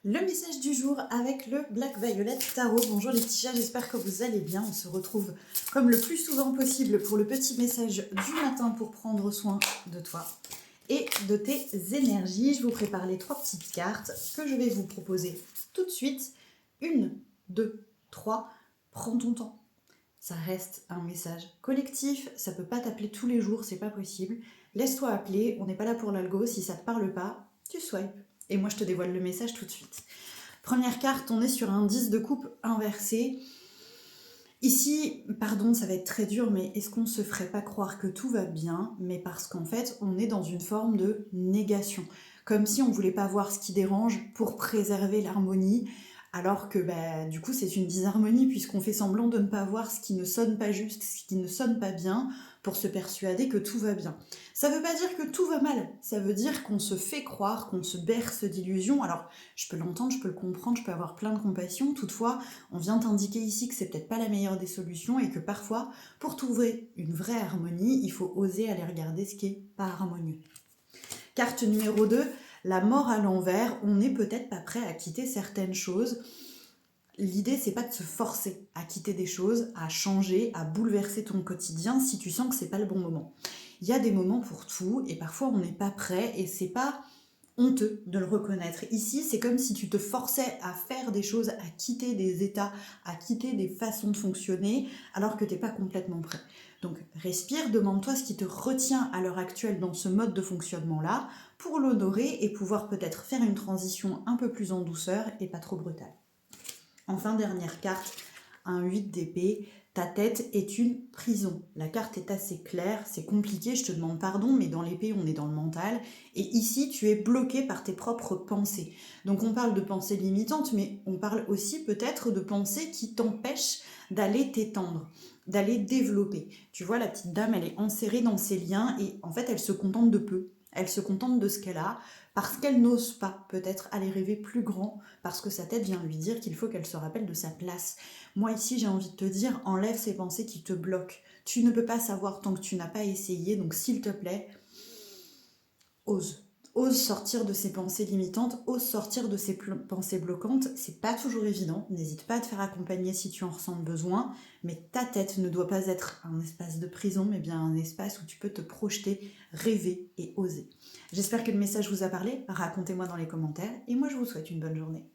Le message du jour avec le Black Violet Tarot. Bonjour les petits chats, j'espère que vous allez bien. On se retrouve comme le plus souvent possible pour le petit message du matin pour prendre soin de toi et de tes énergies. Je vous prépare les 3 petites cartes que je vais vous proposer tout de suite. 1, 2, 3. Prends ton temps. Ça reste un message collectif, ça peut pas t'appeler tous les jours, c'est pas possible. Laisse-toi appeler, on n'est pas là pour l'algo, si ça te parle pas, tu swipes. Et moi je te dévoile le message tout de suite. Première carte, on est sur un 10 de coupe inversé. Ici, pardon, ça va être très dur, mais est-ce qu'on se ferait pas croire que tout va bien, mais parce qu'en fait, on est dans une forme de négation. Comme si on voulait pas voir ce qui dérange pour préserver l'harmonie, alors que du coup, c'est une disharmonie, puisqu'on fait semblant de ne pas voir ce qui ne sonne pas juste, ce qui ne sonne pas bien, pour se persuader que tout va bien. Ça veut pas dire que tout va mal, ça veut dire qu'on se fait croire, qu'on se berce d'illusions. Alors, je peux l'entendre, je peux le comprendre, je peux avoir plein de compassion, toutefois, on vient t'indiquer ici que c'est peut-être pas la meilleure des solutions et que parfois, pour trouver une vraie harmonie, il faut oser aller regarder ce qui est pas harmonieux. Carte numéro 2, la mort à l'envers. On n'est peut-être pas prêt à quitter certaines choses. L'idée, c'est pas de se forcer à quitter des choses, à changer, à bouleverser ton quotidien si tu sens que c'est pas le bon moment. Il y a des moments pour tout et parfois on n'est pas prêt et c'est pas honteux de le reconnaître. Ici, c'est comme si tu te forçais à faire des choses, à quitter des états, à quitter des façons de fonctionner, alors que tu n'es pas complètement prêt. Donc respire, demande-toi ce qui te retient à l'heure actuelle dans ce mode de fonctionnement-là, pour l'honorer et pouvoir peut-être faire une transition un peu plus en douceur et pas trop brutale. Enfin, dernière carte, un 8 d'épée. Ta tête est une prison. La carte est assez claire, c'est compliqué, je te demande pardon, mais dans l'épée, on est dans le mental. Et ici, tu es bloqué par tes propres pensées. Donc on parle de pensées limitantes, mais on parle aussi peut-être de pensées qui t'empêchent d'aller t'étendre, d'aller développer. Tu vois, la petite dame, elle est enserrée dans ses liens et en fait, elle se contente de peu. Elle se contente de ce qu'elle a parce qu'elle n'ose pas peut-être aller rêver plus grand, parce que sa tête vient lui dire qu'il faut qu'elle se rappelle de sa place. Moi ici, j'ai envie de te dire, enlève ces pensées qui te bloquent. Tu ne peux pas savoir tant que tu n'as pas essayé, donc s'il te plaît, ose. Ose sortir de ces pensées limitantes, ose sortir de ces pensées bloquantes. C'est pas toujours évident, n'hésite pas à te faire accompagner si tu en ressens le besoin, mais ta tête ne doit pas être un espace de prison, mais bien un espace où tu peux te projeter, rêver et oser. J'espère que le message vous a parlé, racontez-moi dans les commentaires, et moi je vous souhaite une bonne journée.